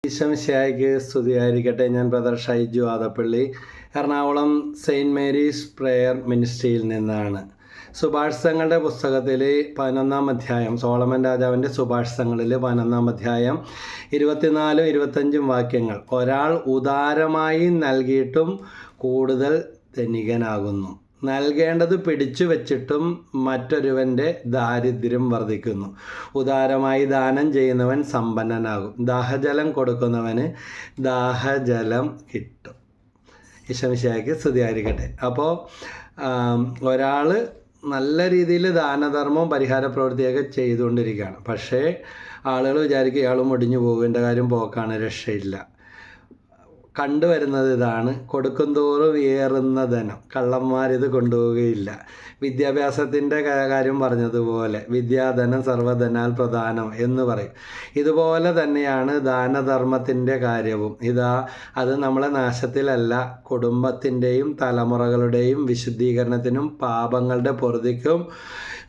ഈശോമിശിഹായ്ക്ക് സ്തുതിയായിരിക്കട്ടെ. ഞാൻ brother Shaiju Adappally, Ernakulam saint Mary's prayer മിനിസ്ട്രിയിൽ നിന്നാണ്. സുഭാഷിതങ്ങളുടെ പുസ്തകത്തിൽ 11-ാം അധ്യായം, സോളമൻ രാജാവിൻ്റെ സുഭാഷിതങ്ങളിൽ 11-ാം അധ്യായം 24-25 വാക്യങ്ങൾ. ഒരാൾ ഉദാരമായി നൽകിയിട്ടും കൂടുതൽ ധനികനാകുന്നു, നൽകേണ്ടത് പിടിച്ചു വച്ചിട്ടും മറ്റൊരുവൻ്റെ ദാരിദ്ര്യം വർദ്ധിക്കുന്നു. ഉദാരമായി ദാനം ചെയ്യുന്നവൻ സമ്പന്നനാകും, ദാഹജലം കൊടുക്കുന്നവന് ദാഹജലം കിട്ടും. ഈശോമിശിഹായ്ക്ക് സ്തുതിയായിരിക്കട്ടെ. അപ്പോൾ ഒരാൾ നല്ല രീതിയിൽ ദാനധർമ്മവും പരിഹാര പ്രവൃത്തിയൊക്കെ ചെയ്തുകൊണ്ടിരിക്കുകയാണ്. പക്ഷേ ആളുകൾ വിചാരിക്കും ഇയാൾ മുടിഞ്ഞു പോകേണ്ട കാര്യം പോക്കാണ്, രക്ഷയില്ല. കണ്ടുവരുന്നത് ഇതാണ്: കൊടുക്കുന്തോറും ഏറുന്ന ധനം കള്ളന്മാരിത് കൊണ്ടുപോവുകയില്ല. വിദ്യാഭ്യാസത്തിൻ്റെ കാര്യം പറഞ്ഞതുപോലെ വിദ്യാധനം സർവ്വധനാൽ പ്രധാനം എന്ന് പറയും. ഇതുപോലെ തന്നെയാണ് ദാനധർമ്മത്തിൻ്റെ കാര്യവും. അത് നമ്മളെ നാശത്തിലല്ല, കുടുംബത്തിൻ്റെയും തലമുറകളുടെയും വിശുദ്ധീകരണത്തിനും പാപങ്ങളുടെ പൊറുതിക്കും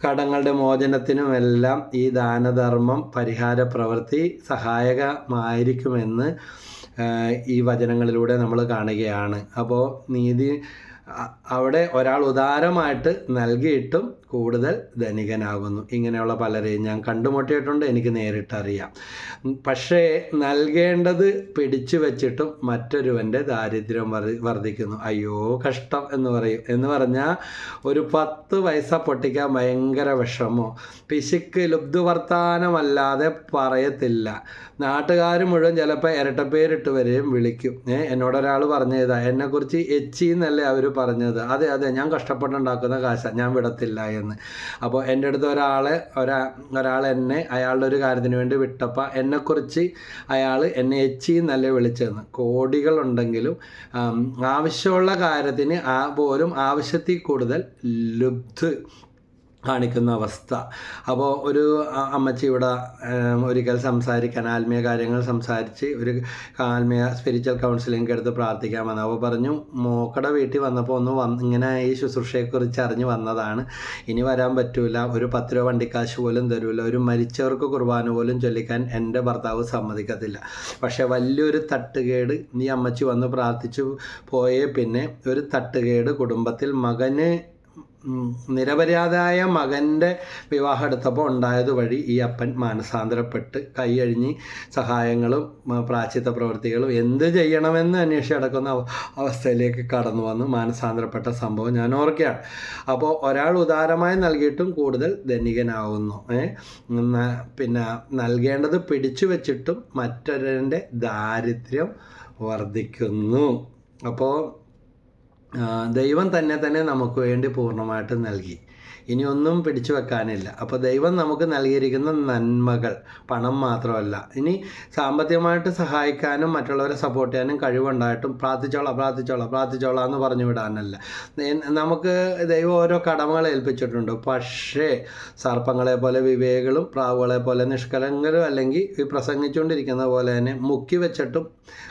കടങ്ങളുടെ മോചനത്തിനുമെല്ലാം ഈ ദാനധർമ്മം പരിഹാര പ്രവൃത്തി സഹായകമായിരിക്കുമെന്ന് ഈ വചനങ്ങളിലൂടെ നമ്മൾ കാണുകയാണ്. അപ്പോൾ അവിടെ ഒരാൾ ഉദാരമായിട്ട് നൽകിയിട്ടും കൂടുതൽ ധനികനാകുന്നു. ഇങ്ങനെയുള്ള പലരെയും ഞാൻ കണ്ടുമുട്ടിയിട്ടുണ്ട്, എനിക്ക് നേരിട്ടറിയാം. പക്ഷേ നൽകേണ്ടത് പിടിച്ചു വച്ചിട്ടും മറ്റൊരുവൻ്റെ ദാരിദ്ര്യം വർദ്ധിക്കുന്നു. അയ്യോ കഷ്ടം എന്ന് പറഞ്ഞാൽ ഒരു 10 പൈസ പൊട്ടിക്കാൻ ഭയങ്കര വിഷമോ, പിശുക്ക് ലുബ്ധവർത്താനമല്ലാതെ പറയത്തില്ല. നാട്ടുകാർ മുഴുവൻ ചിലപ്പോൾ ഇരട്ടപ്പേരിട്ട് വരെയും വിളിക്കും. എന്നോടൊരാൾ പറഞ്ഞതാ, എന്നെക്കുറിച്ച് എച്ചി എന്നല്ലേ അവർ പറഞ്ഞത്. അതെ ഞാൻ കഷ്ടപ്പെട്ടുണ്ടാക്കുന്ന കാശ, ഞാൻ വിടത്തില്ല എന്ന്. അപ്പോൾ എൻ്റെ അടുത്ത് ഒരാൾ എന്നെ അയാളുടെ ഒരു കാര്യത്തിന് വേണ്ടി വിട്ടപ്പോൾ എന്നെക്കുറിച്ച് അയാൾ എന്നെ എച്ചി എന്നല്ലേ വിളിച്ചതെന്ന്. കോടികളുണ്ടെങ്കിലും ആവശ്യമുള്ള കാര്യത്തിന് പോലും ആവശ്യത്തിൽ കൂടുതൽ ലുബ്ധ് കാണിക്കുന്ന അവസ്ഥ. അപ്പോൾ ഒരു അമ്മച്ചി ഇവിടെ ഒരിക്കൽ ആത്മീയ കാര്യങ്ങൾ സംസാരിച്ച് ഒരു ആത്മീയ സ്പിരിച്വൽ കൗൺസിലിംഗ് എടുത്ത് പ്രാർത്ഥിക്കാൻ വന്നു. അപ്പോൾ പറഞ്ഞു, മോക്കടെ വീട്ടിൽ വന്നപ്പോൾ ഇങ്ങനെ ഈ ശുശ്രൂഷയെക്കുറിച്ച് അറിഞ്ഞ് വന്നതാണ്, ഇനി വരാൻ പറ്റൂല, ഒരു 10 രൂപ വണ്ടിക്കാശ് പോലും തരൂല, ഒരു മരിച്ചവർക്ക് കുർബാന പോലും ചൊല്ലിക്കാൻ എൻ്റെ ഭർത്താവ് സമ്മതിക്കത്തില്ല. പക്ഷേ വലിയൊരു തട്ടുകേട് ഈ അമ്മച്ചി വന്ന് പ്രാർത്ഥിച്ചു പോയേ പിന്നെ ഒരു തട്ടുകേട് കുടുംബത്തിൽ നിരപരാധിയായ മകൻ്റെ വിവാഹം എടുത്തപ്പോൾ ഉണ്ടായത് വഴി ഈ അപ്പൻ മാനസാന്തരപ്പെട്ട് കൈയഴിഞ്ഞ് സഹായങ്ങളും പ്രായശ്ചിത്ത പ്രവൃത്തികളും എന്ത് ചെയ്യണമെന്ന് അന്വേഷിച്ച് നടക്കുന്ന അവസ്ഥയിലേക്ക് കടന്നു വന്ന് മാനസാന്തരപ്പെട്ട സംഭവം ഞാൻ ഓർക്കുകയാണ്. അപ്പോൾ ഒരാൾ ഉദാരമായി നൽകിയിട്ടും കൂടുതൽ ധനികനാവുന്നു. പിന്നെ നൽകേണ്ടത് പിടിച്ചു വച്ചിട്ടും മറ്റൊരുവൻ്റെ ദാരിദ്ര്യം വർദ്ധിക്കുന്നു. അപ്പോൾ ദൈവം തന്നെ നമുക്ക് വേണ്ടി പൂർണ്ണമായിട്ട് നൽകി, ഇനി ഒന്നും പിടിച്ചു വെക്കാനില്ല. അപ്പോൾ ദൈവം നമുക്ക് നൽകിയിരിക്കുന്ന നന്മകൾ പണം മാത്രമല്ല, ഇനി സാമ്പത്തികമായിട്ട് സഹായിക്കാനും മറ്റുള്ളവരെ സപ്പോർട്ട് ചെയ്യാനും കഴിവുണ്ടായിട്ടും പ്രാർത്ഥിച്ചോളാം എന്ന് പറഞ്ഞു വിടാനല്ല. നമുക്ക് ദൈവം ഓരോ കടമകൾ ഏൽപ്പിച്ചിട്ടുണ്ട്. പക്ഷേ സർപ്പങ്ങളെ പോലെ വിവേകളും പ്രാവുകളെ പോലെ നിഷ്കളങ്കരും, അല്ലെങ്കിൽ ഈ പ്രസംഗിച്ചുകൊണ്ടിരിക്കുന്ന പോലെ തന്നെ മുക്കി വെച്ചിട്ടും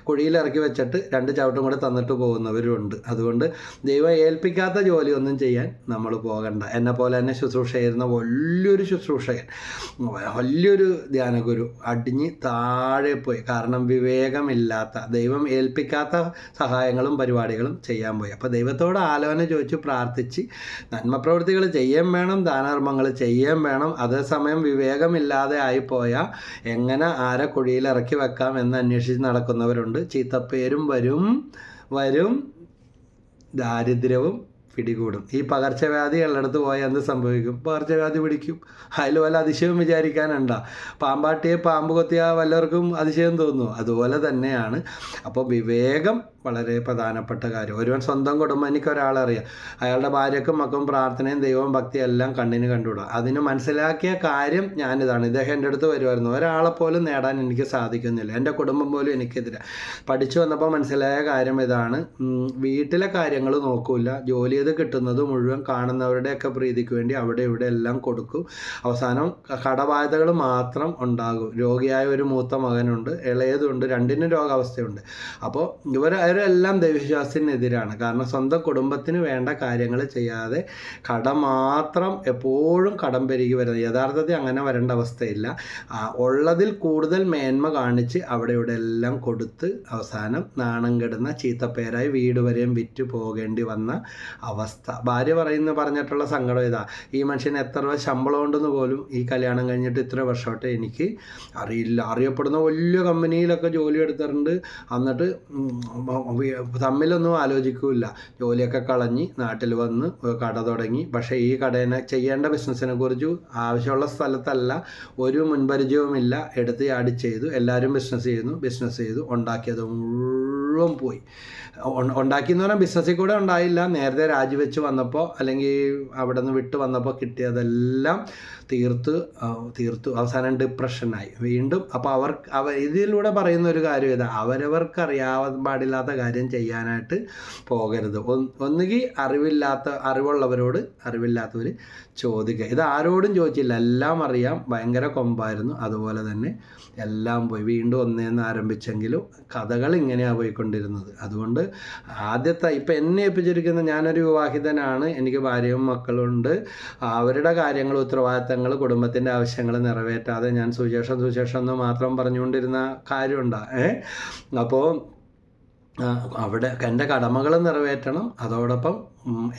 കുഴിയിലിറക്കി വെച്ചിട്ട് 2 ചവിട്ടും കൂടെ തന്നിട്ട് പോകുന്നവരുണ്ട്. അതുകൊണ്ട് ദൈവം ഏൽപ്പിക്കാത്ത ജോലിയൊന്നും ചെയ്യാൻ നമ്മൾ പോകണ്ട. എന്നെ പോലെ തന്നെ ശുശ്രൂഷ ചെയ്യുന്ന വലിയൊരു ശുശ്രൂഷകൻ, വലിയൊരു ധ്യാനഗുരു അടിഞ്ഞ് താഴെ പോയി. കാരണം വിവേകമില്ലാത്ത, ദൈവം ഏൽപ്പിക്കാത്ത സഹായങ്ങളും പരിപാടികളും ചെയ്യാൻ പോയി. അപ്പോൾ ദൈവത്തോട് ആലോചന ചോദിച്ച് പ്രാർത്ഥിച്ച് നന്മ പ്രവൃത്തികൾ ചെയ്യാൻ വേണം, ദാനധർമ്മങ്ങൾ ചെയ്യാൻ വേണം. അതേസമയം വിവേകമില്ലാതെ ആയിപ്പോയാൽ എങ്ങനെ ആരെ കുഴിയിൽ ഇറക്കി വെക്കാം എന്ന് അന്വേഷിച്ച് നടക്കുന്നവരുണ്ട്. ചീത്തപ്പേരും വരും, ദാരിദ്ര്യവും പിടികൂടും. ഈ പകർച്ചവ്യാധി ഉള്ളിടത്ത് പോയാൽ എന്ത് സംഭവിക്കും? പകർച്ചവ്യാധി പിടിക്കും. അതിൽ വല്ല അതിശയം വിചാരിക്കാനുണ്ടോ? പാമ്പാട്ടിയെ പാമ്പ് കൊത്തിയാൽ വല്ലവർക്കും അതിശയം തോന്നുന്നു? അതുപോലെ തന്നെയാണ്. അപ്പോൾ വിവേകം വളരെ പ്രധാനപ്പെട്ട കാര്യം. ഒരുവൻ സ്വന്തം കുടുംബം, എനിക്കൊരാളറിയാം, അയാളുടെ ഭാര്യക്കും മക്കളും പ്രാർത്ഥനയും ദൈവവും ഭക്തിയും എല്ലാം കണ്ണിന് കണ്ടുവിടുക. അതിന് മനസ്സിലാക്കിയ കാര്യം ഞാനിതാണ്. ഇദ്ദേഹം എൻ്റെ അടുത്ത് വരുമായിരുന്നു, ഒരാളെപ്പോലും നേടാൻ എനിക്ക് സാധിക്കുന്നില്ല, എൻ്റെ കുടുംബം പോലും എനിക്കെതിരെ. പഠിച്ചു വന്നപ്പോൾ മനസ്സിലായ കാര്യം ഇതാണ്: വീട്ടിലെ കാര്യങ്ങൾ നോക്കൂല, ജോലി ചെയ്ത് കിട്ടുന്നത് മുഴുവൻ കാണുന്നവരുടെയൊക്കെ പ്രീതിക്ക് വേണ്ടി അവിടെ ഇവിടെ എല്ലാം കൊടുക്കും. അവസാനം കടബാധ്യതകൾ മാത്രം ഉണ്ടാകും. രോഗിയായ ഒരു മൂത്ത മകനുണ്ട്, ഇളയതുണ്ട്, രണ്ടിനും രോഗാവസ്ഥയുണ്ട്. അപ്പോൾ ഇവരെല്ലാം ദൈവവിശ്വാസത്തിനെതിരാണ്. കാരണം സ്വന്തം കുടുംബത്തിന് വേണ്ട കാര്യങ്ങൾ ചെയ്യാതെ കടം മാത്രം എപ്പോഴും കടം പെരുകി വരുന്നത്. യഥാർത്ഥത്തിൽ അങ്ങനെ വരേണ്ട അവസ്ഥയില്ല. ഉള്ളതിൽ കൂടുതൽ മേന്മ കാണിച്ച് അവിടെ ഇവിടെ എല്ലാം കൊടുത്ത് അവസാനം നാണം കെടുന്ന ചീത്തപ്പേരായി വീട് വരെയും വിറ്റ് പോകേണ്ടി വന്ന അവസ്ഥ. ഭാര്യ പറഞ്ഞിട്ടുള്ള സങ്കടം ഇതാ, ഈ മനുഷ്യന് എത്ര രൂപ ശമ്പളം ഉണ്ടെന്ന് പോലും ഈ കല്യാണം കഴിഞ്ഞിട്ട് ഇത്ര വർഷമായിട്ട് എനിക്ക് അറിയില്ല. അറിയപ്പെടുന്ന വലിയ കമ്പനിയിലൊക്കെ ജോലി എടുത്തിട്ടുണ്ട്. എന്നിട്ട് തമ്മിലൊന്നും ആലോചിക്കില്ല. ജോലിയൊക്കെ കളഞ്ഞ് നാട്ടിൽ വന്ന് കട തുടങ്ങി. പക്ഷേ ഈ കടേനെ ചെയ്യേണ്ട ബിസിനസ്സിനെ കുറിച്ച് ആവശ്യമുള്ള സ്ഥലത്തല്ല, ഒരു മുൻപരിചയവുമില്ല. എടുത്ത് ചാടി ചെയ്തു. എല്ലാവരും ബിസിനസ് ചെയ്തു. ഉണ്ടാക്കിയത് മുഴുവൻ പോയി. ഉണ്ടാക്കിയെന്ന് പറഞ്ഞാൽ ബിസിനസ്സിൽ കൂടെ ഉണ്ടായില്ല. നേരത്തെ രാജിവെച്ച് വന്നപ്പോൾ അല്ലെങ്കിൽ അവിടെ നിന്ന് വിട്ട് വന്നപ്പോൾ കിട്ടിയതെല്ലാം തീർത്തു അവസാനം ഡിപ്രഷനായി വീണ്ടും. അപ്പോൾ ഇതിലൂടെ പറയുന്ന ഒരു കാര്യം ഇതാ, അവരവർക്ക് അറിയാൻ പാടില്ലാത്ത കാര്യം ചെയ്യാനായിട്ട് പോകരുത്. ഒന്നുകിൽ അറിവുള്ളവരോട് അറിവില്ലാത്തവർ ചോദിക്കുക. ഇത് ആരോടും ചോദിച്ചില്ല, എല്ലാം അറിയാം, ഭയങ്കര കൊമ്പായിരുന്നു. അതുപോലെ തന്നെ എല്ലാം പോയി. വീണ്ടും ഒന്നേന്ന് ആരംഭിച്ചെങ്കിലും കഥകൾ ഇങ്ങനെയാണ് പോയിക്കൊണ്ടിരുന്നത്. അതുകൊണ്ട് ഇപ്പം എന്നെ ഏൽപ്പിച്ചിരിക്കുന്ന, ഞാനൊരു വിവാഹിതനാണ്, എനിക്ക് ഭാര്യയും മക്കളുണ്ട്. അവരുടെ കാര്യങ്ങൾ, ഉത്തരവാദിത്തങ്ങൾ, കുടുംബത്തിൻ്റെ ആവശ്യങ്ങൾ നിറവേറ്റാതെ ഞാൻ സുശേഷം എന്ന് മാത്രം പറഞ്ഞുകൊണ്ടിരുന്ന കാര്യമുണ്ടാ. അപ്പോൾ അവിടെ എൻ്റെ കടമകൾ നിറവേറ്റണം. അതോടൊപ്പം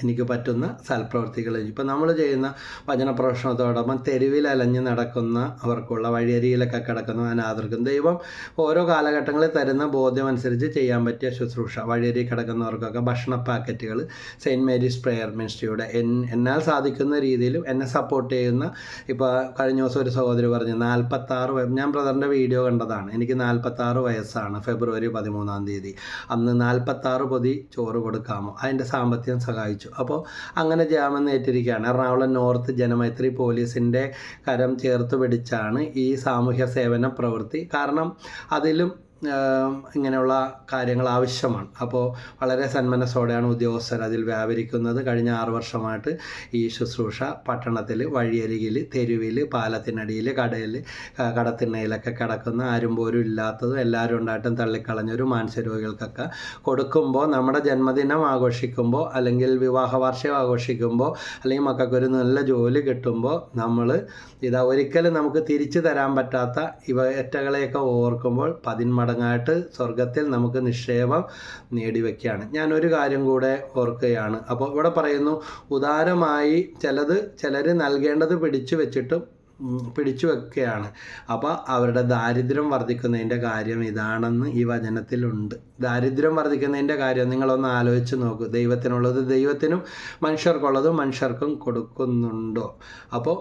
എനിക്ക് പറ്റുന്ന സൽപ്രവൃത്തികൾ, ഇപ്പം നമ്മൾ ചെയ്യുന്ന വചനപ്രഭാഷണത്തോടൊപ്പം തെരുവിൽ അലഞ്ഞ് നടക്കുന്ന അവർക്കുള്ള വഴിയരിയിലൊക്കെ കിടക്കുന്ന അനാഥർക്കും ദൈവം ഓരോ കാലഘട്ടങ്ങളിൽ തരുന്ന ബോധ്യം അനുസരിച്ച് ചെയ്യാൻ പറ്റിയ ശുശ്രൂഷ. വഴിയരി കിടക്കുന്നവർക്കൊക്കെ ഭക്ഷണ പാക്കറ്റുകൾ സെയിൻറ്റ് മേരീസ് പ്രെയർ മിനിസ്ട്രിയുടെ എന്നാൽ സാധിക്കുന്ന രീതിയിലും എന്നെ സപ്പോർട്ട് ചെയ്യുന്ന, ഇപ്പോൾ കഴിഞ്ഞ ദിവസം ഒരു സഹോദരി പറഞ്ഞു 46 ഞാൻ ബ്രദറിൻ്റെ വീഡിയോ കണ്ടതാണ്. എനിക്ക് 46 വയസ്സാണ്, ഫെബ്രുവരി 13 അന്ന് 46 പൊതി ചോറ് കൊടുക്കാമോ, അതിൻ്റെ സാമ്പത്തികം സഹായിച്ചു. അപ്പോൾ അങ്ങനെ ചെയ്യാമെന്ന് ഏറ്റിരിക്കുകയാണ്. എറണാകുളം നോർത്ത് ജനമൈത്രി പോലീസിൻ്റെ കരം ചേർത്ത് പിടിച്ചാണ് ഈ സാമൂഹ്യ സേവന പ്രവൃത്തി. കാരണം അതിലും ഇങ്ങനെയുള്ള കാര്യങ്ങൾ ആവശ്യമാണ്. അപ്പോൾ വളരെ സന്മനസ്സോടെയാണ് ഉദ്യോഗസ്ഥർ അതിൽ വ്യാപരിക്കുന്നത്. കഴിഞ്ഞ 6 വർഷമായിട്ട് ഈ ശുശ്രൂഷ പട്ടണത്തിൽ വഴിയരികിൽ, തെരുവിൽ, പാലത്തിനടിയിൽ, കടത്തിണ്ണയിലൊക്കെ കിടക്കുന്ന, ആരും പോലും ഇല്ലാത്തതും എല്ലാവരും ഉണ്ടായിട്ടും തള്ളിക്കളഞ്ഞൊരു മാനസികരോഗികൾക്കൊക്കെ കൊടുക്കുമ്പോൾ, നമ്മുടെ ജന്മദിനം ആഘോഷിക്കുമ്പോൾ, അല്ലെങ്കിൽ വിവാഹ വാർഷികം ആഘോഷിക്കുമ്പോൾ, അല്ലെങ്കിൽ മക്കൾക്കൊരു നല്ല ജോലി കിട്ടുമ്പോൾ, നമ്മൾ ഒരിക്കലും നമുക്ക് തിരിച്ചു തരാൻ പറ്റാത്ത ഇവറ്റകളെയൊക്കെ ഓർക്കുമ്പോൾ 10 മടങ്ങായിട്ട് സ്വർഗത്തിൽ നമുക്ക് നിക്ഷേപം നേടിവെക്കുകയാണ്. ഞാനൊരു കാര്യം കൂടെ ഓർക്കുകയാണ്. അപ്പോൾ ഇവിടെ പറയുന്നു, ഉദാരമായി ചിലർ നൽകേണ്ടത് പിടിച്ചു വെക്കുകയാണ്. അപ്പോൾ അവരുടെ ദാരിദ്ര്യം വർദ്ധിക്കുന്നതിൻ്റെ കാര്യം ഇതാണെന്ന് ഈ വചനത്തിലുണ്ട്. ദാരിദ്ര്യം വർദ്ധിക്കുന്നതിൻ്റെ കാര്യം നിങ്ങളൊന്ന് ആലോചിച്ച് നോക്കൂ. ദൈവത്തിനുള്ളത് ദൈവത്തിനും, മനുഷ്യർക്കുള്ളത് മനുഷ്യർക്കും കൊടുക്കുന്നുണ്ടോ? അപ്പോൾ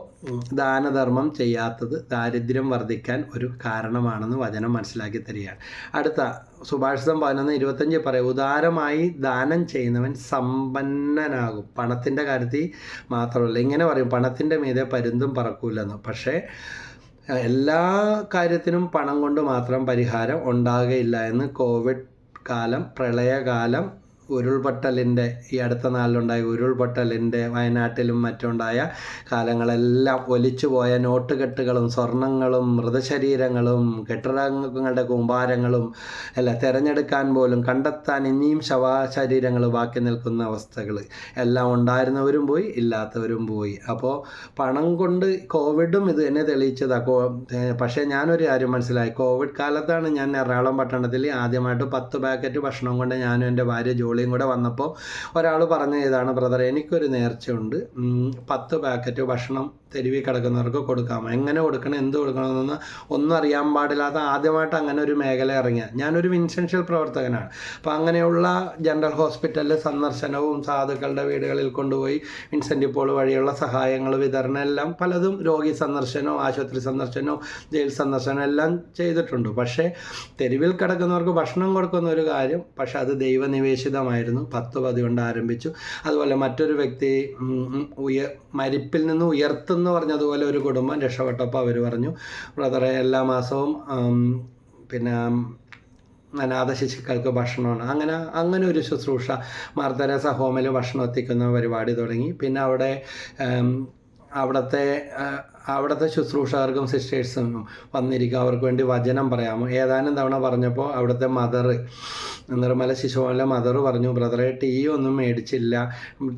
ദാനധർമ്മം ചെയ്യാത്തത് ദാരിദ്ര്യം വർദ്ധിക്കാൻ ഒരു കാരണമാണെന്ന് വചനം മനസ്സിലാക്കി തരികയാണ്. അടുത്ത സുഭാഷിതം 11:25 പറയും, ഉദാരമായി ദാനം ചെയ്യുന്നവൻ സമ്പന്നനാകും. പണത്തിൻ്റെ കാര്യത്തിൽ മാത്രമല്ല, ഇങ്ങനെ പറയും, പണത്തിൻ്റെ മീതെ പരുന്തും പറക്കൂലെന്ന്. പക്ഷേ എല്ലാ കാര്യത്തിനും പണം കൊണ്ട് മാത്രം പരിഹാരം ഉണ്ടാകുകയില്ല എന്ന് കോവിഡ് കാലം, പ്രളയകാലം, ഉരുൾപൊട്ടലിൻ്റെ ഈ അടുത്ത നാളിലുണ്ടായ ഉരുൾപൊട്ടലിൻ്റെ വയനാട്ടിലും മറ്റുണ്ടായ കാലങ്ങളെല്ലാം ഒലിച്ചുപോയ നോട്ടുകെട്ടുകളും സ്വർണങ്ങളും മൃതശരീരങ്ങളും കെട്ടിടങ്ങളുടെ കൂമ്പാരങ്ങളും എല്ലാം തിരഞ്ഞെടുക്കാൻ പോലും കണ്ടെത്താൻ ഇനിയും ശവശരീരങ്ങൾ ബാക്കി നിൽക്കുന്ന അവസ്ഥകൾ എല്ലാം ഉണ്ടായിരുന്നവരും പോയി, ഇല്ലാത്തവരും പോയി. അപ്പോൾ പണം കൊണ്ട് കോവിഡും ഇത് തന്നെ തെളിയിച്ചതാണ്. പക്ഷേ ഞാനൊരു കാര്യം മനസ്സിലായി. കോവിഡ് കാലത്താണ് ഞാൻ എറണാകുളം പട്ടണത്തിൽ ആദ്യമായിട്ട് 10 പാക്കറ്റ് ഭക്ഷണം കൊണ്ട് ഞാനും എൻ്റെ ഭാര്യ ജോളിയും കൂടെ വന്നപ്പോൾ ഒരാൾ പറഞ്ഞ ഇതാണ്, ബ്രദർ എനിക്കൊരു നേർച്ചയുണ്ട്, 10 പാക്കറ്റ് ഭക്ഷണം തെരുവിൽ കിടക്കുന്നവർക്ക് കൊടുക്കാമോ? എങ്ങനെ കൊടുക്കണം, എന്ത് കൊടുക്കണമെന്ന് ഒന്നും അറിയാൻ പാടില്ലാത്ത ആദ്യമായിട്ട് അങ്ങനെ ഒരു മേഖല ഇറങ്ങിയ ഞാനൊരു വിൻസെൻഷ്യൽ പ്രവർത്തകനാണ്. അപ്പോൾ അങ്ങനെയുള്ള ജനറൽ ഹോസ്പിറ്റലിൽ സന്ദർശനവും സാധുക്കളുടെ വീടുകളിൽ കൊണ്ടുപോയി വിൻസെൻ്റ് പോൾ വഴിയുള്ള സഹായങ്ങൾ വിതരണം എല്ലാം പലതും, രോഗി സന്ദർശനവും ആശുപത്രി സന്ദർശനവും ജയിൽ സന്ദർശനം എല്ലാം ചെയ്തിട്ടുണ്ട്. പക്ഷേ തെരുവിൽ കിടക്കുന്നവർക്ക് ഭക്ഷണം കൊടുക്കുന്ന ഒരു കാര്യം, പക്ഷെ അത് ദൈവനിവേശിതമായിരുന്നു. 10 പതി കൊണ്ട് ആരംഭിച്ചു. അതുപോലെ മറ്റൊരു വ്യക്തി മരിപ്പിൽ നിന്ന് ഉയർത്തുന്ന പറഞ്ഞതുപോലെ ഒരു കുടുംബം രക്ഷപ്പെട്ടപ്പോൾ അവർ പറഞ്ഞു, ബ്രദറെ എല്ലാ മാസവും പിന്നെ അനാഥ ശിശുക്കൾക്ക് ഭക്ഷണമാണ്. അങ്ങനെ ഒരു ശുശ്രൂഷ മാർ തെരേസ ഹോമിൽ ഭക്ഷണം എത്തിക്കുന്ന പരിപാടി തുടങ്ങി. പിന്നെ അവിടുത്തെ ശുശ്രൂഷകർക്കും സിസ്റ്റേഴ്സും വന്നിരിക്കും, അവർക്ക് വേണ്ടി വചനം പറയാമോ. ഏതാനും തവണ പറഞ്ഞപ്പോൾ അവിടുത്തെ നിർമ്മല ശിശുഭവനിലെ മദർ പറഞ്ഞു, ബ്രദറെ ടീ ഒന്നും മേടിച്ചില്ല,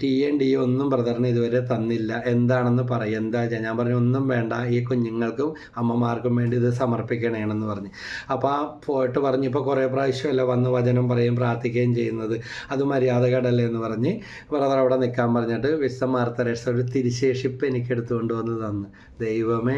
ടീയും ഒന്നും ബ്രദറിന് ഇതുവരെ തന്നില്ല, എന്താണെന്ന് പറയും, എന്താ വെച്ചാൽ. ഞാൻ പറഞ്ഞു ഒന്നും വേണ്ട, ഈ കുഞ്ഞുങ്ങൾക്കും അമ്മമാർക്കും വേണ്ടി ഇത് സമർപ്പിക്കണേണെന്ന് പറഞ്ഞു. അപ്പോൾ പോയിട്ട് പറഞ്ഞു, ഇപ്പോൾ കുറേ പ്രാവശ്യമല്ല വന്ന് വചനം പറയും പ്രാർത്ഥിക്കുകയും ചെയ്യുന്നത്, അത് മര്യാദകേടല്ലേ എന്ന് പറഞ്ഞ് ബ്രദർ അവിടെ നിൽക്കാൻ പറഞ്ഞിട്ട് വിശുദ്ധ മാർ തെരേസ ഒരു തിരുശേഷിപ്പ് എനിക്ക് എടുത്തുകൊണ്ട് വന്ന് തന്നു. ദൈവമേ,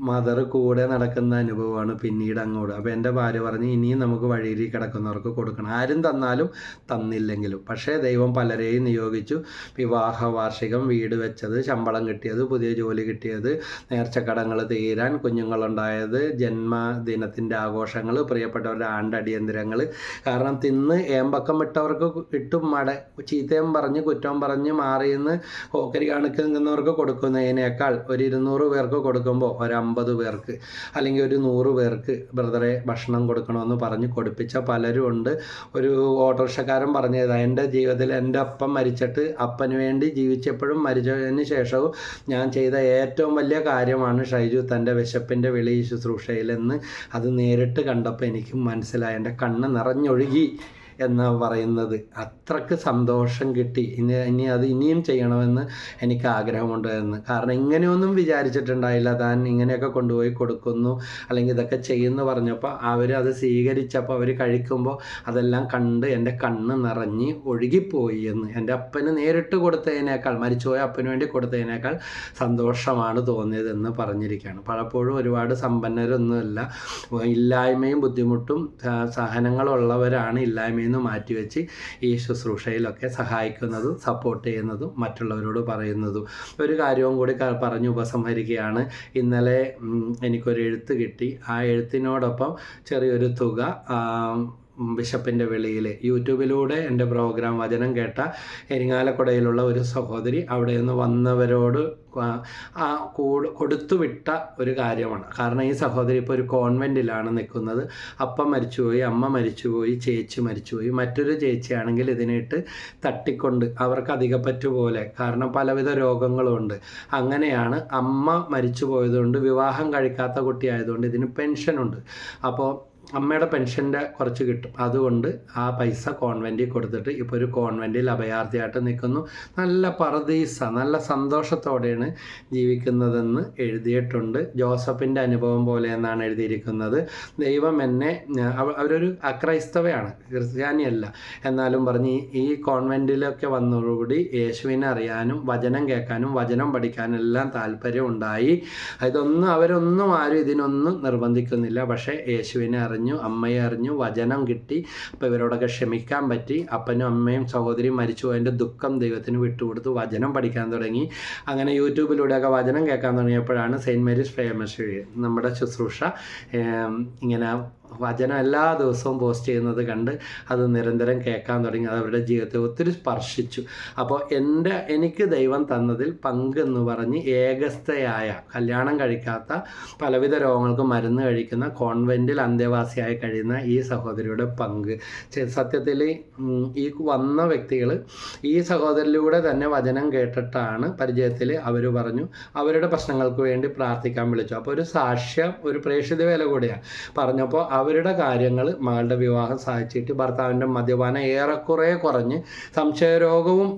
മദർ കൂടെ നടക്കുന്ന അനുഭവമാണ് പിന്നീട് അങ്ങോട്ട്. അപ്പോൾ എൻ്റെ ഭാര്യ പറഞ്ഞ് ഇനിയും നമുക്ക് വഴിയിൽ കിടക്കുന്നവർക്ക് കൊടുക്കണം, ആരും തന്നാലും തന്നില്ലെങ്കിലും. പക്ഷേ ദൈവം പലരെയും നിയോഗിച്ചു. വിവാഹ വാർഷികം, വീട് വെച്ചത്, ശമ്പളം കിട്ടിയത്, പുതിയ ജോലി കിട്ടിയത്, നേർച്ചക്കടങ്ങൾ തീരാൻ, കുഞ്ഞുങ്ങളുണ്ടായത്, ജന്മദിനത്തിൻ്റെ ആഘോഷങ്ങൾ, പ്രിയപ്പെട്ടവരുടെ ആണ്ടടിയന്തരങ്ങൾ. കാരണം തിന്ന് ഏമ്പക്കം വിട്ടവർക്ക് ഇട്ടും ചീത്തയും പറഞ്ഞ് കുറ്റം പറഞ്ഞ് മാറിയെന്ന് ഓക്കരി കാണിക്കുന്നവർക്ക് കൊടുക്കുന്നതിനേക്കാൾ ഒരു 200 പേർക്ക് കൊടുക്കുമ്പോൾ ഒരു 50 പേർക്ക് അല്ലെങ്കിൽ ഒരു 100 പേർക്ക് ബ്രദറെ ഭക്ഷണം കൊടുക്കണമെന്ന് പറഞ്ഞ് കൊടുപ്പിച്ച പലരും ഉണ്ട്. ഒരു ഓട്ടോറിക്ഷക്കാരൻ പറഞ്ഞതാ, എൻ്റെ ജീവിതത്തിൽ എൻ്റെ അപ്പം മരിച്ചിട്ട് അപ്പന് വേണ്ടി ജീവിച്ചപ്പോഴും മരിച്ചതിന് ശേഷവും ഞാൻ ചെയ്ത ഏറ്റവും വലിയ കാര്യമാണ് ഷൈജു തൻ്റെ വിശപ്പിൻ്റെ വിളി ശുശ്രൂഷയിലെന്ന് അത് നേരിട്ട് കണ്ടപ്പോൾ എനിക്ക് മനസ്സിലായി. എൻ്റെ കണ്ണ് നിറഞ്ഞൊഴുകി എന്ന് പറയുന്നത്. അത്രയ്ക്ക് സന്തോഷം കിട്ടി. അത് ഇനിയും ചെയ്യണമെന്ന് എനിക്ക് ആഗ്രഹമുണ്ട് എന്ന്. കാരണം ഇങ്ങനെയൊന്നും വിചാരിച്ചിട്ടുണ്ടായില്ല. താൻ ഇങ്ങനെയൊക്കെ കൊണ്ടുപോയി കൊടുക്കുന്നു അല്ലെങ്കിൽ ഇതൊക്കെ ചെയ്യുന്നു പറഞ്ഞപ്പോൾ അത് സ്വീകരിച്ചപ്പോൾ അവർ കഴിക്കുമ്പോൾ അതെല്ലാം കണ്ട് എൻ്റെ കണ്ണ് നിറഞ്ഞ് ഒഴുകിപ്പോയി എന്ന്. എൻ്റെ അപ്പന് നേരിട്ട് കൊടുത്തതിനേക്കാൾ, മരിച്ചുപോയ അപ്പന് വേണ്ടി കൊടുത്തതിനേക്കാൾ സന്തോഷമാണ് തോന്നിയതെന്ന് പറഞ്ഞിരിക്കുകയാണ്. പലപ്പോഴും ഒരുപാട് സമ്പന്നരൊന്നുമല്ല, ഇല്ലായ്മയും ബുദ്ധിമുട്ടും സഹനങ്ങളുള്ളവരാണ് ഇല്ലായ്മയും മാറ്റിവെച്ച് ഈ ശുശ്രൂഷയിലൊക്കെ സഹായിക്കുന്നതും സപ്പോർട്ട് ചെയ്യുന്നതും മറ്റുള്ളവരോട് പറയുന്നതും. ഒരു കാര്യവും കൂടി പറഞ്ഞ് ഉപസംഹരിക്കുകയാണ്. ഇന്നലെ എനിക്കൊരു എഴുത്ത് കിട്ടി. ആ എഴുത്തിനോടൊപ്പം ചെറിയൊരു തുക ബിഷപ്പിൻ്റെ വെളിയിൽ യൂട്യൂബിലൂടെ എൻ്റെ പ്രോഗ്രാം വചനം കേട്ട എരിങ്ങാലക്കുടയിലുള്ള ഒരു സഹോദരി അവിടെ നിന്ന് വന്നവരോട് കൊടുത്തുവിട്ട ഒരു കാര്യമാണ്. കാരണം ഈ സഹോദരി ഇപ്പോൾ ഒരു കോൺവെൻറ്റിലാണ് നിൽക്കുന്നത്. അപ്പം മരിച്ചുപോയി, അമ്മ മരിച്ചുപോയി, ചേച്ചി മരിച്ചുപോയി. മറ്റൊരു ചേച്ചിയാണെങ്കിൽ ഇതിനിട്ട് തട്ടിക്കൊണ്ട് അവർക്ക് അധികപ്പറ്റു പോലെ, കാരണം പലവിധ രോഗങ്ങളുമുണ്ട്. അങ്ങനെയാണ് അമ്മ മരിച്ചു പോയതുകൊണ്ട്, വിവാഹം കഴിക്കാത്ത കുട്ടിയായതുകൊണ്ട് ഇതിന് പെൻഷനുണ്ട്. അപ്പോൾ അമ്മയുടെ പെൻഷൻ്റെ കുറച്ച് കിട്ടും. അതുകൊണ്ട് ആ പൈസ കോൺവെൻറ്റിൽ കൊടുത്തിട്ട് ഇപ്പോൾ ഒരു കോൺവെൻറ്റിൽ അഭയാർത്ഥിയായിട്ട് നിൽക്കുന്നു. നല്ല പറുദീസ, നല്ല സന്തോഷത്തോടെയാണ് ജീവിക്കുന്നതെന്ന് എഴുതിയിട്ടുണ്ട്. ജോസഫിൻ്റെ അനുഭവം പോലെ എന്നാണ് എഴുതിയിരിക്കുന്നത്. ദൈവം എന്നെ, അവരൊരു അക്രൈസ്തവയാണ്, ക്രിസ്ത്യാനിയല്ല, എന്നാലും പറഞ്ഞ് ഈ കോൺവെൻറ്റിലൊക്കെ വന്നതോടുകൂടി യേശുവിനെ അറിയാനും വചനം കേൾക്കാനും വചനം പഠിക്കാനും എല്ലാം താല്പര്യം ഉണ്ടായി. അവരൊന്നും ആരും ഇതിനൊന്നും നിർബന്ധിക്കുന്നില്ല. പക്ഷേ യേശുവിനെ അറിഞ്ഞു, അമ്മയെ അറിഞ്ഞു, വചനം കിട്ടി. അപ്പോൾ ഇവരോടൊക്കെ ക്ഷമിക്കാൻ പറ്റി. അപ്പനും അമ്മയും സഹോദരിയും മരിച്ചു പോയതിൻ്റെ ദുഃഖം ദൈവത്തിന് വിട്ടുകൊടുത്തു, വചനം പഠിക്കാൻ തുടങ്ങി. അങ്ങനെ യൂട്യൂബിലൂടെയൊക്കെ വചനം കേൾക്കാൻ തുടങ്ങിയപ്പോഴാണ് സെയിൻറ്റ് മേരീസ് പ്രേമശ്രീ നമ്മുടെ ശുശ്രൂഷ ഇങ്ങനെ വചനം എല്ലാ ദിവസവും പോസ്റ്റ് ചെയ്യുന്നത് കണ്ട് അത് നിരന്തരം കേൾക്കാൻ തുടങ്ങി. അത് അവരുടെ ജീവിതത്തെ ഒത്തിരി സ്പർശിച്ചു. അപ്പോൾ എനിക്ക് ദൈവം തന്നതിൽ പങ്കെന്ന് പറഞ്ഞ് ഏകസ്ഥയായ, കല്യാണം കഴിക്കാത്ത, പലവിധ രോഗങ്ങൾക്ക് മരുന്ന് കഴിക്കുന്ന, കോൺവെൻറ്റിൽ അന്തേവാസിയായി കഴിയുന്ന ഈ സഹോദരിയുടെ പങ്ക്, സത്യത്തിൽ ഈ വന്ന വ്യക്തികൾ ഈ സഹോദരിലൂടെ തന്നെ വചനം കേട്ടിട്ടാണ് പരിചയത്തിൽ അവർ പറഞ്ഞു അവരുടെ പ്രശ്നങ്ങൾക്ക് വേണ്ടി പ്രാർത്ഥിക്കാൻ വിളിച്ചു. അപ്പോൾ ഒരു സാക്ഷ്യം, ഒരു പ്രേക്ഷിത വേല കൂടിയാണ്. പറഞ്ഞപ്പോൾ അവരുടെ കാര്യങ്ങൾ, മകളുടെ വിവാഹം സാധിച്ചിട്ട് ഭർത്താവിൻ്റെ മദ്യപാനം ഏറെക്കുറെ കുറഞ്ഞ് സംശയരോഗവും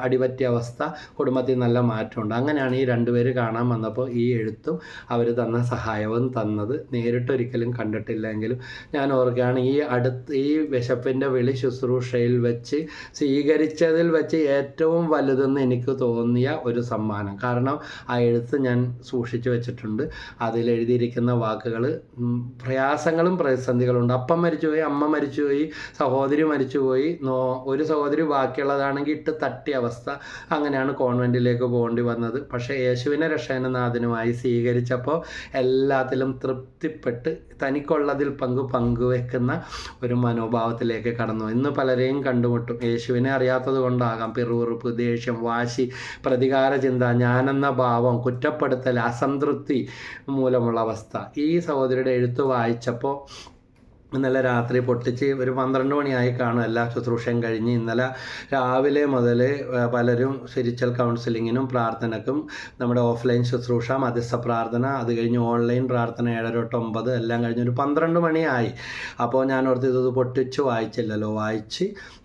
അടിപറ്റിയ അവസ്ഥ, കുടുംബത്തിൽ നല്ല മാറ്റമുണ്ട്. അങ്ങനെയാണ് ഈ രണ്ടുപേര് കാണാൻ വന്നപ്പോൾ ഈ എഴുത്തും അവർ തന്ന സഹായവും തന്നത്. നേരിട്ടൊരിക്കലും കണ്ടിട്ടില്ലെങ്കിലും ഞാൻ ഓർക്കുകയാണ്, ഈ വിശപ്പിൻ്റെ വിളി ശുശ്രൂഷയിൽ വെച്ച് സ്വീകരിച്ചതിൽ വെച്ച് ഏറ്റവും വലുതെന്ന് എനിക്ക് തോന്നിയ ഒരു സമ്മാനം. കാരണം ആ എഴുത്ത് ഞാൻ സൂക്ഷിച്ചു വെച്ചിട്ടുണ്ട്. അതിലെഴുതിയിരിക്കുന്ന വാക്കുകൾ, പ്രയാസങ്ങളും പ്രതിസന്ധികളുണ്ട്. അപ്പം മരിച്ചുപോയി, അമ്മ മരിച്ചുപോയി, സഹോദരി മരിച്ചുപോയി, ഒരു സഹോദരി ബാക്കിയുള്ളതാണെങ്കിൽ ഇട്ട് തട്ടിയ അവസ്ഥ. അങ്ങനെയാണ് കോൺവെൻറ്റിലേക്ക് പോകേണ്ടി വന്നത്. പക്ഷേ യേശുവിനെ രക്ഷകനാഥനുമായി സ്വീകരിച്ചപ്പോൾ എല്ലാത്തിലും തൃപ്തിപ്പെട്ട് തനിക്കുള്ളതിൽ പങ്കുവെക്കുന്ന ഒരു മനോഭാവത്തിലേക്ക് കടന്നു. ഇന്ന് പലരെയും കണ്ടുമുട്ടും. യേശുവിനെ അറിയാത്തത് കൊണ്ടാകാം പിറുപിറുപ്പ്, ദേഷ്യം, വാശി, പ്രതികാര ചിന്ത, ഞാനെന്ന ഭാവം, കുറ്റപ്പെടുത്തൽ, അസംതൃപ്തി മൂലമുള്ള അവസ്ഥ. ഈ സഹോദരിയുടെ എഴുത്ത് വായിച്ചപ്പോൾ ഇന്നലെ രാത്രി പൊട്ടിച്ച് ഒരു 12 മണിയായി കാണും എല്ലാ ശുശ്രൂഷയും കഴിഞ്ഞ്. ഇന്നലെ രാവിലെ മുതൽ പലരും സ്പിരിച്വൽ കൗൺസിലിങ്ങിനും പ്രാർത്ഥനക്കും, നമ്മുടെ ഓഫ്ലൈൻ ശുശ്രൂഷ, മധ്യസ്ഥ പ്രാർത്ഥന, അത് കഴിഞ്ഞ് ഓൺലൈൻ പ്രാർത്ഥന 7 തൊട്ട് 9 എല്ലാം കഴിഞ്ഞ് ഒരു 12 മണിയായി. അപ്പോൾ ഞാൻ ഓർത്ത് ഇത് പൊട്ടിച്ച് വായിച്ചില്ലല്ലോ.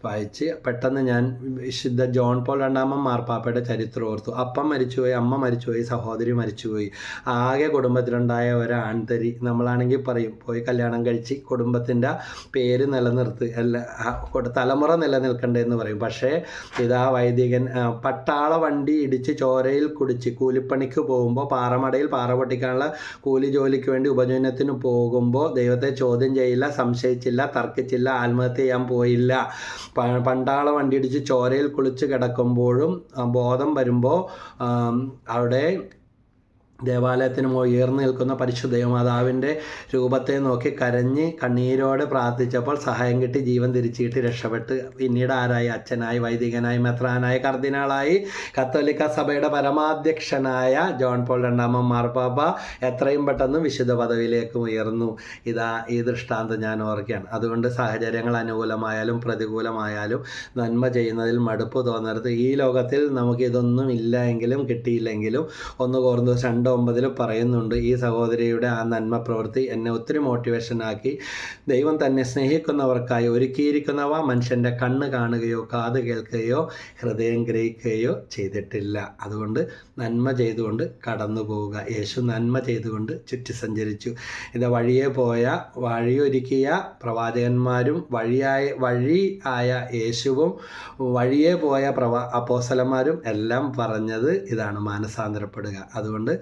വായിച്ച് പെട്ടെന്ന് ഞാൻ വിശുദ്ധ ജോൺ പോൾ രണ്ടാമൻ മാർപ്പാപ്പയുടെ ചരിത്രം ഓർത്തു. അപ്പം മരിച്ചുപോയി, അമ്മ മരിച്ചുപോയി, സഹോദരി മരിച്ചുപോയി. ആകെ കുടുംബത്തിലുണ്ടായ ഒരാൺതരി. നമ്മളാണെങ്കിൽ പറയും പോയി കല്യാണം കഴിച്ച് കുടുംബത്തിൻ്റെ പേര് നിലനിർത്ത്, തലമുറ നിലനിൽക്കണ്ടേ എന്ന് പറയും. പക്ഷേ ഇതാ വൈദികൻ പട്ടാള വണ്ടി ഇടിച്ച് ചോരയിൽ കുടിച്ച് കൂലിപ്പണിക്ക് പോകുമ്പോൾ, പാറമടയിൽ പാറ പൊട്ടിക്കാനുള്ള കൂലി ജോലിക്ക് വേണ്ടി ഉപജീവനത്തിന് പോകുമ്പോൾ ദൈവത്തെ ചോദ്യം ചെയ്യില്ല, സംശയിച്ചില്ല, തർക്കിച്ചില്ല, ആത്മഹത്യ ചെയ്യാൻ പോയില്ല. പണ്ടാള വണ്ടി ഇടിച്ച് ചോരയിൽ കുളിച്ച് കിടക്കുമ്പോഴും ബോധം വരുമ്പോൾ അവിടെ ദേവാലയത്തിന് ഉയർന്നു നിൽക്കുന്ന പരിശുദ്ധ മാതാവിൻ്റെ രൂപത്തെ നോക്കി കരഞ്ഞ് കണ്ണീരോടെ പ്രാർത്ഥിച്ചപ്പോൾ സഹായം കിട്ടി, ജീവൻ തിരിച്ചു കിട്ടി, രക്ഷപ്പെട്ട് പിന്നീട് ആരായി? അച്ഛനായി, വൈദികനായി, മെത്രാനായി, കർദിനാളായി, കത്തോലിക്ക സഭയുടെ പരമാധ്യക്ഷനായ ജോൺ പോൾ രണ്ടാമൻ മാർപ്പാപ്പ എത്രയും പെട്ടെന്ന് വിശുദ്ധ പദവിയിലേക്ക് ഉയർന്നു. ഈ ദൃഷ്ടാന്തം ഞാൻ ഓർക്കുകയാണ്. അതുകൊണ്ട് സാഹചര്യങ്ങൾ അനുകൂലമായാലും പ്രതികൂലമായാലും നന്മ ചെയ്യുന്നതിൽ മടുപ്പ് തോന്നരുത്. ഈ ലോകത്തിൽ നമുക്കിതൊന്നും ഇല്ല എങ്കിലും കിട്ടിയില്ലെങ്കിലും 1 കൊറിന്തോസ് 2:9 പറയുന്നുണ്ട്, ഈ സഹോദരിയുടെ ആ നന്മ പ്രവൃത്തി എന്നെ ഒത്തിരി മോട്ടിവേഷനാക്കി. ദൈവം തന്നെ സ്നേഹിക്കുന്നവർക്കായി ഒരുക്കിയിരിക്കുന്നവ മനുഷ്യൻ്റെ കണ്ണ് കാണുകയോ കാത് കേൾക്കുകയോ ഹൃദയം ഗ്രഹിക്കുകയോ ചെയ്തിട്ടില്ല. അതുകൊണ്ട് നന്മ ചെയ്തുകൊണ്ട് കടന്നു പോവുക. യേശു നന്മ ചെയ്തുകൊണ്ട് ചുറ്റി സഞ്ചരിച്ചു. ഇത് വഴിയൊരുക്കിയ പ്രവാചകന്മാരും വഴി ആയ യേശുവും വഴിയെ പോയ അപ്പോസ്തലന്മാരും എല്ലാം പറഞ്ഞത് ഇതാണ്, മാനസാന്തരപ്പെടുക. അതുകൊണ്ട്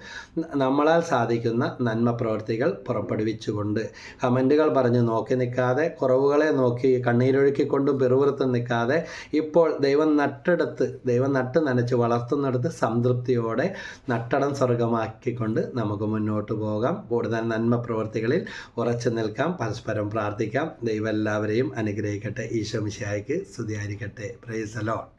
നമ്മളാൽ സാധിക്കുന്ന നന്മ പ്രവൃത്തികൾ പുറപ്പെടുവിച്ചുകൊണ്ട് കമൻറ്റുകൾ പറഞ്ഞ് നോക്കി നിൽക്കാതെ, കുറവുകളെ നോക്കി കണ്ണീരൊഴുക്കിക്കൊണ്ടും പിറുപിറുത്ത് നിൽക്കാതെ, ഇപ്പോൾ ദൈവം നട്ട് നനച്ച് വളർത്തുന്നിടത്ത് സംതൃപ്തിയോടെ നട്ടടം സ്വർഗമാക്കിക്കൊണ്ട് നമുക്ക് മുന്നോട്ട് പോകാം. കൂടുതൽ നന്മ പ്രവൃത്തികളിൽ ഉറച്ചു നിൽക്കാം, പരസ്പരം പ്രാർത്ഥിക്കാം. ദൈവം എല്ലാവരെയും അനുഗ്രഹിക്കട്ടെ. ഈശോ മിശിഹായ്ക്ക് സ്തുതിയായിരിക്കട്ടെ. Praise the Lord.